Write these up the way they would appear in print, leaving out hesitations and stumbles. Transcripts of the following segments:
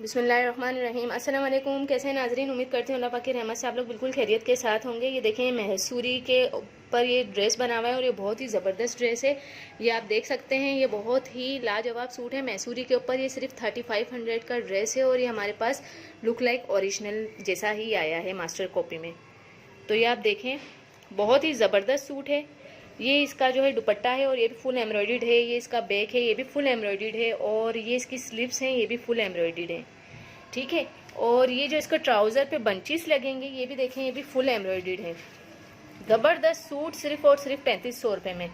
बिस्मिल्लाहिर्रहमानिर्रहीम। अस्सलाम वालेकुम। कैसे हैं नाजरीन? उम्मीद करती हूँ अल्लाह पाक की रहमत से आप लोग बिल्कुल खैरियत के साथ होंगे। ये देखें, मैसूरी के ऊपर ये ड्रेस बना हुआ है और ये बहुत ही ज़बरदस्त ड्रेस है। ये आप देख सकते हैं, ये बहुत ही लाजवाब सूट है। मैसूरी के ऊपर ये सिर्फ 3500 का ड्रेस है और ये हमारे पास लुक लाइक ओरिजिनल जैसा ही आया है मास्टर कॉपी में। तो ये आप देखें, बहुत ही ज़बरदस्त सूट है। ये इसका जो है दुपट्टा है और ये भी फुल एम्ब्रॉयडर्ड है। ये इसका बैक है, ये भी फुल एम्ब्रॉयडर्ड है और ये इसकी स्लीव्स हैं, ये भी फुल एम्ब्रॉयडर्ड है। ठीक है। और ये जो इसका ट्राउज़र पे बंचेस लगेंगे, ये भी देखें, ये भी फुल एम्ब्रॉयडर्ड है। ज़बरदस्त सूट सिर्फ और सिर्फ 3500 रुपये में।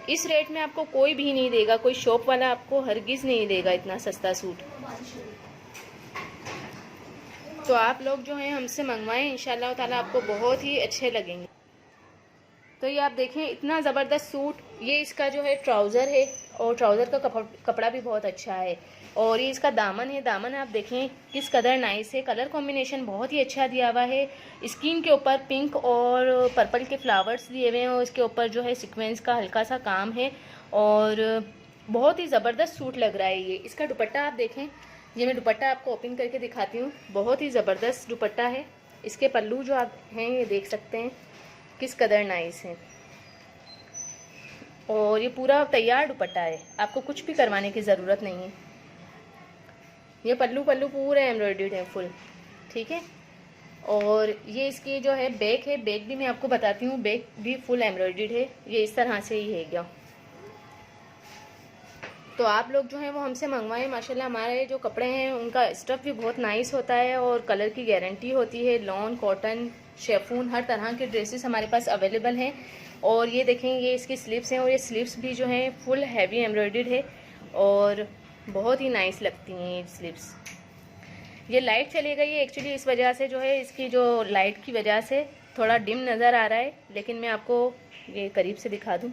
इस रेट में आपको कोई भी नहीं देगा, कोई शॉप वाला आपको हरगिज़ नहीं देगा इतना सस्ता सूट। तो आप लोग जो हैं हमसे मंगवाएं, इंशाल्लाह ताला आपको बहुत ही अच्छे लगेंगे। तो ये आप देखें, इतना ज़बरदस्त सूट। ये इसका जो है ट्राउज़र है और ट्राउज़र का कपड़ा भी बहुत अच्छा है। और ये इसका दामन है। दामन आप देखें किस कदर नाइस है। कलर कॉम्बिनेशन बहुत ही अच्छा दिया हुआ है। स्किन के ऊपर पिंक और पर्पल के फ्लावर्स दिए हुए हैं और इसके ऊपर जो है सीक्वेंस का हल्का सा काम है और बहुत ही ज़बरदस्त सूट लग रहा है ये। इसका दुपट्टा आप देखें, ये मैं दुपट्टा आपको ओपन करके दिखाती हूँ। बहुत ही ज़बरदस्त दुपट्टा है। इसके पल्लू जो आप हैं ये देख सकते हैं किस कदर नाइस है। और ये पूरा तैयार दुपट्टा है, आपको कुछ भी करवाने की ज़रूरत नहीं है। ये पल्लू पूरा एम्ब्रॉयडर्ड है फुल। ठीक है। और ये इसकी जो है बैक है, बैक भी मैं आपको बताती हूँ, बैक भी फुल एम्ब्रॉयडर्ड है। ये इस तरह से ही है क्या। तो आप लोग जो हैं वो हमसे मंगवाएं। माशाल्लाह हमारे जो कपड़े हैं उनका स्टफ़ भी बहुत नाइस होता है और कलर की गारंटी होती है। लॉन, कॉटन, शेफून, हर तरह के ड्रेसेस हमारे पास अवेलेबल हैं। और ये देखें, ये इसकी स्लीव्स हैं और ये स्लीव्स भी जो हैं फुल हैवी एम्ब्रॉयडर्ड है और बहुत ही नाइस लगती हैं ये स्लीव्स। ये लाइट चली गई है एक्चुअली, इस वजह से जो है इसकी जो लाइट की वजह से थोड़ा डिम नज़र आ रहा है, लेकिन मैं आपको ये करीब से दिखा दूँ।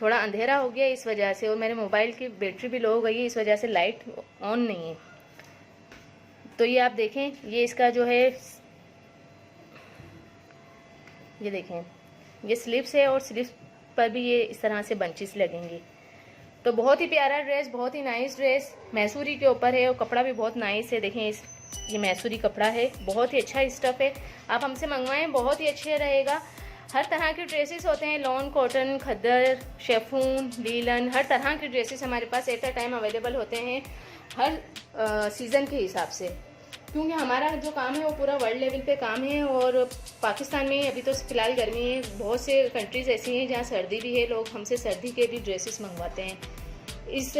थोड़ा अंधेरा हो गया इस वजह से और मेरे मोबाइल की बैटरी भी लो हो गई है, इस वजह से लाइट ऑन नहीं है। तो ये आप देखें, ये इसका जो है, ये देखें, ये स्लीव्स है और स्लीव्स पर भी ये इस तरह से बंचेस लगेंगी। तो बहुत ही प्यारा ड्रेस, बहुत ही नाइस ड्रेस मैसूरी के ऊपर है और कपड़ा भी बहुत नाइस है। देखें, ये मैसूरी कपड़ा है, बहुत ही अच्छा स्टफ़ है। आप हमसे मंगवाएं, बहुत ही अच्छे रहेगा। हर तरह के ड्रेसेस होते हैं, लॉन, कॉटन, खद्दर, शेफून, लीलन, हर तरह के ड्रेसेस हमारे पास एट अ टाइम अवेलेबल होते हैं हर सीज़न के हिसाब से। क्योंकि हमारा जो काम है वो पूरा वर्ल्ड लेवल पे काम है और पाकिस्तान में अभी तो फ़िलहाल गर्मी है, बहुत से कंट्रीज़ ऐसी हैं जहाँ सर्दी भी है। लोग हमसे सर्दी के भी ड्रेसेस मंगवाते हैं इस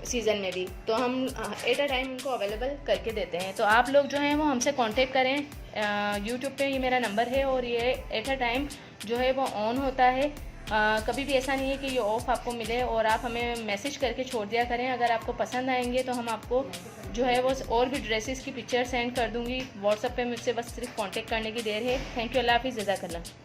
सीज़न में भी, तो हम एट अ टाइम उनको अवेलेबल करके देते हैं। तो आप लोग जो हैं वो हमसे कांटेक्ट करें। यूट्यूब पे ये मेरा नंबर है और ये एट अ टाइम जो है वो ऑन होता है। कभी भी ऐसा नहीं है कि ये ऑफ़ आपको मिले और आप हमें मैसेज करके छोड़ दिया करें। अगर आपको पसंद आएंगे तो हम आपको जो है वो और भी ड्रेसेस की पिक्चर सेंड कर दूँगी व्हाट्सएप पे। मुझसे बस सिर्फ कांटेक्ट करने की देर है। Thank you. अल्लाह हाफ़िज़। जज़ाकल्लाह।